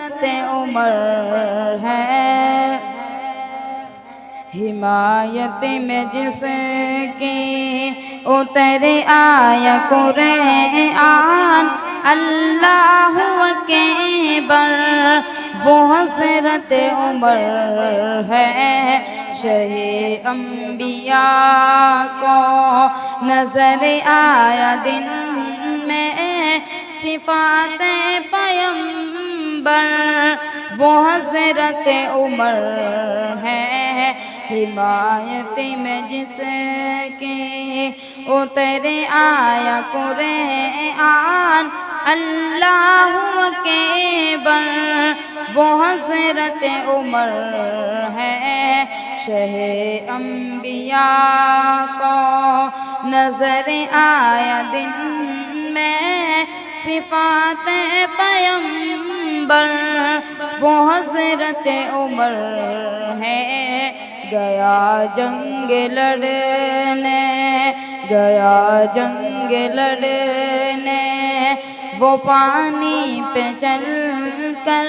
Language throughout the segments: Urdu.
حضرت عمر ہے، حمایت میں جس کی اترے آیا قرآن، اللہ اکبر وہ حضرت عمر ہے، شہ انبیاء کو نظر آیا دن میں صفات پیغمبر وہ حضرت عمر ہے، حمایت میں جس کی اترے آیا قرآن، اللہ اکبر وہ حضرت عمر ہے، شہ انبیاء کو نظر آیا دن میں صفات پیغمبر وہ حضرت عمر ہے، گیا جنگ لڑنے، گیا جنگ لڑنے وہ پانی پہ چل کر،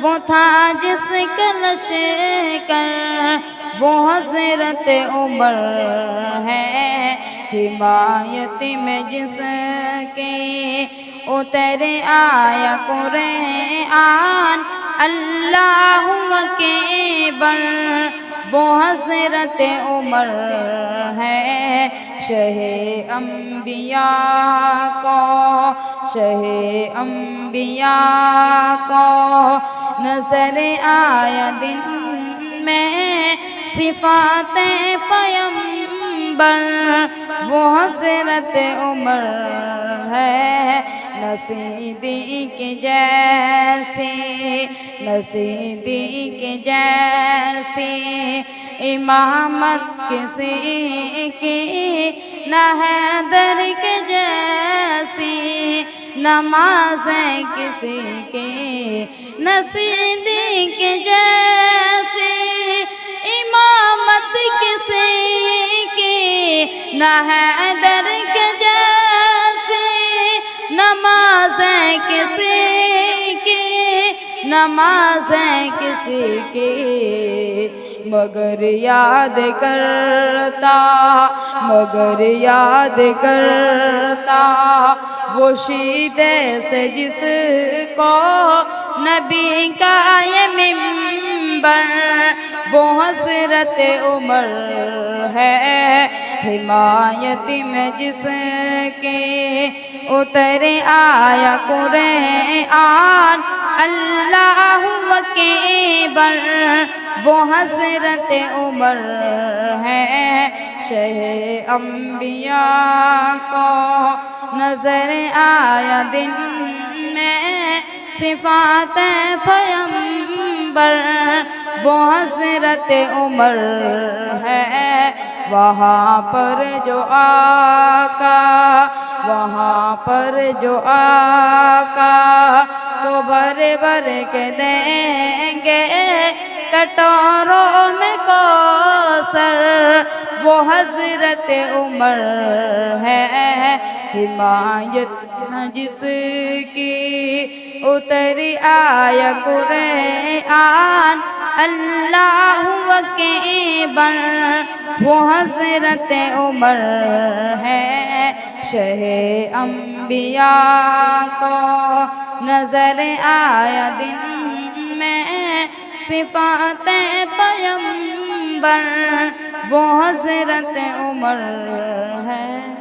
وہ تھا جس کا لشکر وہ حضرت عمر ہے، حمایت میں جس کی اترے آیا قرآن، اللہ اکبر وہ حضرت عمر ہے، شہ انبیاء کو، شہ انبیاء کو نظر آیا دن میں صفات پیغمبر وہ حضرت عمر ہے، نہ صدیق جیسی، نہ صدیق جیسی امامت کسی کی، نہ حیدر کے جیسی نماز کسی کی، نہ صدیق جیسی امامت کسی کی، نہ حیدر کے جیسی نماز کسی کی، نماز کسی کی، مگر یاد کرتا، مگر یاد کرتا وہ شیدے سے جس کو نبی کا یہ منبر وہ حضرت عمر ہے، حمایت میں جس کی اترے آیا قرآن، اللہ اکبر وہ حضرت عمر ہے، شہ انبیاء کو نظر آیا دن میں صفات پیغمبر وہ حضرت عمر ہے، وہاں پر جو آقا، وہاں پر جو آقا کو بھر بھر کے دیں گے کٹوروں میں کوثر وہ حضرت عمر ہے، حمایت جس کی اتری آیا قرآن، اللہ اکبر وہ حضرت عمر ہے، شہ انبیاء کو نظر آیا دن میں صفات پیغمبر وہ حضرت عمر ہے۔